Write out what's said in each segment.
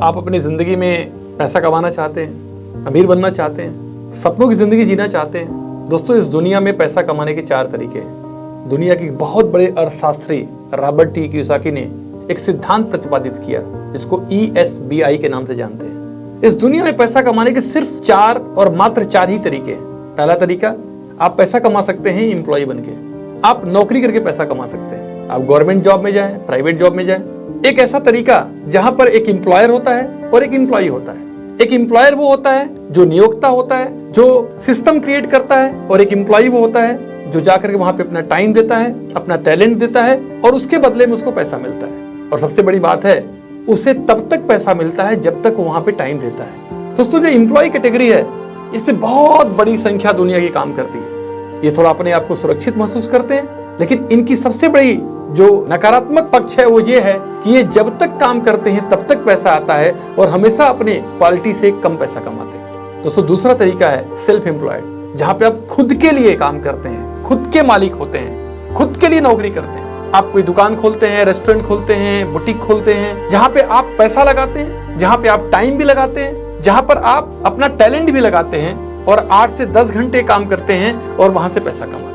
आप अपनी ज़िंदगी में पैसा कमाना चाहते हैं, अमीर बनना चाहते हैं, सपनों की ज़िंदगी जीना चाहते हैं। दोस्तों, इस दुनिया में पैसा कमाने के 4 तरीके हैं। दुनिया के बहुत बड़े अर्थशास्त्री रॉबर्ट टी कियोसाकी ने एक सिद्धांत प्रतिपादित किया जिसको ESBI के नाम से जानते हैं। इस दुनिया में पैसा कमाने के सिर्फ 4 और मात्र 4 ही तरीके हैं। पहला तरीका, आप पैसा कमा सकते हैं एम्प्लॉय बन के। आप नौकरी करके पैसा कमा सकते हैं। आप गवर्नमेंट जॉब में जाएं, प्राइवेट जॉब में जाएं। एक ऐसा तरीका जहां पर एक एम्प्लॉयर होता है और एक एम्प्लॉय होता है। एक एम्प्लॉयर वो होता है जो नियोक्ता होता है, जो सिस्टम क्रिएट करता है, और एक एम्प्लॉय वो होता है जो जाकर के वहां पे अपना टाइम देता है, अपना टैलेंट देता है और उसके बदले में उसको पैसा मिलता है। और सबसे बड़ी बात है, उसे तब तक पैसा मिलता है जब तक वो वहां पे टाइम देता है। दोस्तों, जो एम्प्लॉय कैटेगरी है इसमें बहुत बड़ी संख्या दुनिया की काम करती है। ये थोड़ा अपने आप को सुरक्षित महसूस करते हैं, लेकिन इनकी सबसे बड़ी जो नकारात्मक पक्ष है वो ये है कि ये जब तक काम करते हैं तब तक पैसा आता है और हमेशा अपने क्वालिटी से कम पैसा कमाते हैं। दोस्तों, दूसरा तरीका है सेल्फ एम्प्लॉयड, जहां पे आप खुद के लिए काम करते हैं, खुद के मालिक होते हैं, खुद के लिए नौकरी करते हैं। आप कोई दुकान खोलते हैं, रेस्टोरेंट खोलते हैं, बुटीक खोलते हैं, जहां पे आप पैसा लगाते हैं, जहां पे आप टाइम भी लगाते हैं, जहां पर आप अपना टैलेंट भी लगाते हैं और 8 से 10 घंटे काम करते हैं और वहां से पैसा कमाते हैं।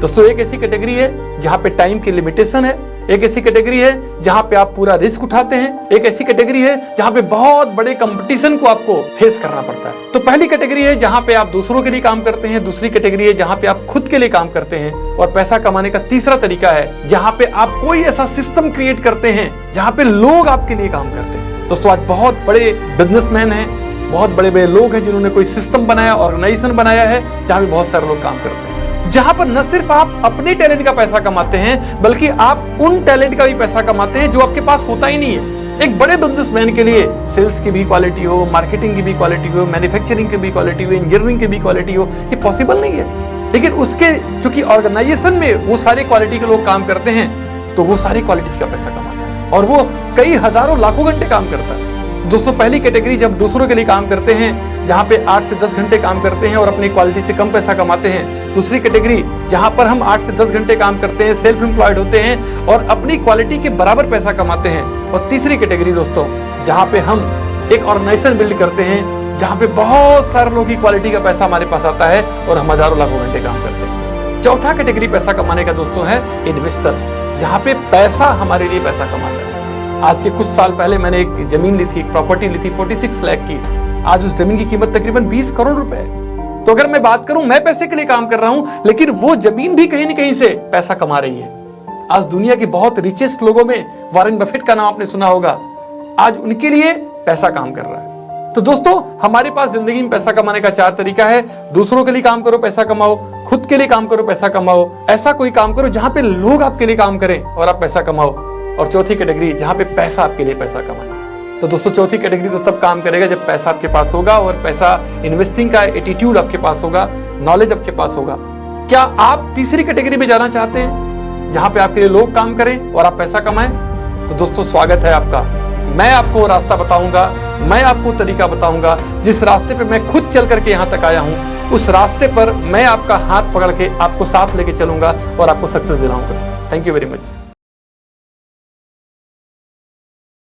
दोस्तों, एक ऐसी कैटेगरी है जहां पे टाइम की लिमिटेशन है। एक ऐसी कैटेगरी है जहां पे आप पूरा रिस्क उठाते हैं। एक ऐसी कैटेगरी है जहां पे बहुत बड़े कंपटीशन को आपको फेस करना पड़ता है। तो पहली कैटेगरी है जहां पे आप दूसरों के लिए काम करते हैं। दूसरी कैटेगरी है जहां पे आप खुद के लिए काम करते हैं। और पैसा कमाने का तीसरा तरीका है जहां पे आप कोई ऐसा सिस्टम क्रिएट करते हैं जहां पे लोग आपके लिए काम करते हैं। दोस्तों, आज बहुत बड़े बिजनेसमैन हैं, बहुत बड़े बड़े लोग हैं जिन्होंने कोई सिस्टम बनाया, ऑर्गेनाइजेशन बनाया है जहां पे बहुत सारे लोग काम करते हैं, जहां पर न सिर्फ आप अपने टैलेंट का पैसा कमाते हैं बल्कि आप उन टैलेंट का भी पैसा कमाते हैं जो आपके पास होता ही नहीं है। एक बड़े बिजनेसमैन के लिए सेल्स की भी क्वालिटी हो, मार्केटिंग की भी क्वालिटी हो, मैन्युफैक्चरिंग की भी क्वालिटी हो, इंजीनियरिंग की भी क्वालिटी हो, ये पॉसिबल नहीं है। लेकिन उसके क्योंकि ऑर्गेनाइजेशन में वो सारे क्वालिटी के लोग काम करते हैं तो वो सारी क्वालिटी का पैसा कमाता है और वो कई हजारों लाखों घंटे काम करता है। दोस्तों, पहली कैटेगरी जब दूसरों के लिए काम करते हैं जहां पे 8 से 10 घंटे काम करते हैं और अपनी क्वालिटी से कम पैसा कमाते हैं। दूसरी कैटेगरी जहां पर हम 8 से 10 घंटे काम करते हैं, सेल्फ एम्प्लॉयड होते हैं और अपनी क्वालिटी के बराबर पैसा कमाते हैं। और तीसरी कैटेगरी दोस्तों, जहां पे हम एक ऑर्गेनाइजेशन बिल्ड करते हैं जहां पे बहुत सारे लोगों की क्वालिटी का पैसा हमारे पास आता है और हम हजारों लाखों घंटे काम करते हैं। चौथा कैटेगरी पैसा कमाने का दोस्तों है इन्वेस्टर्स, जहां पे पैसा हमारे लिए पैसा कमाता है। आज के कुछ साल पहले मैंने एक जमीन ली थी, एक प्रॉपर्टी ली थी 46 लाख की। आज उस जमीन की कीमत तकरीबन 20 करोड़ रुपए है। तो अगर मैं बात करूं, मैं पैसे के लिए काम कर रहा हूं, लेकिन वो जमीन भी कहीं न कहीं से पैसा कमा रही है। आज दुनिया के बहुत रिचेस्ट लोगों में वॉरेन बफेट का नाम आपने सुना होगा। आज उनके लिए पैसा काम कर रहा है। तो दोस्तों, हमारे पास जिंदगी में पैसा कमाने का 4 तरीका है। दूसरों के लिए काम करो, पैसा कमाओ। खुद के लिए काम करो, पैसा कमाओ। ऐसा कोई काम करो जहां पे लोग आपके लिए काम करें और आप पैसा कमाओ। और चौथी कैटेगरी जहां पे पैसा आपके लिए पैसा कमाए। तो दोस्तों, चौथी कैटेगरी तो तब काम करेगा जब पैसा आपके पास होगा और पैसा इन्वेस्टिंग का एटीट्यूड आपके पास होगा, नॉलेज आपके पास होगा। क्या आप तीसरी कैटेगरी में जाना चाहते हैं जहां पे आपके लिए लोग काम करें और आप पैसा कमाएं? तो दोस्तों, स्वागत है आपका। मैं आपको रास्ता बताऊंगा, मैं आपको तरीका बताऊंगा। जिस रास्ते पे मैं खुद चल करके यहाँ तक आया हूँ, उस रास्ते पर मैं आपका हाथ पकड़ के आपको साथ लेके चलूंगा और आपको सक्सेस दिलाऊंगा। Thank you very much.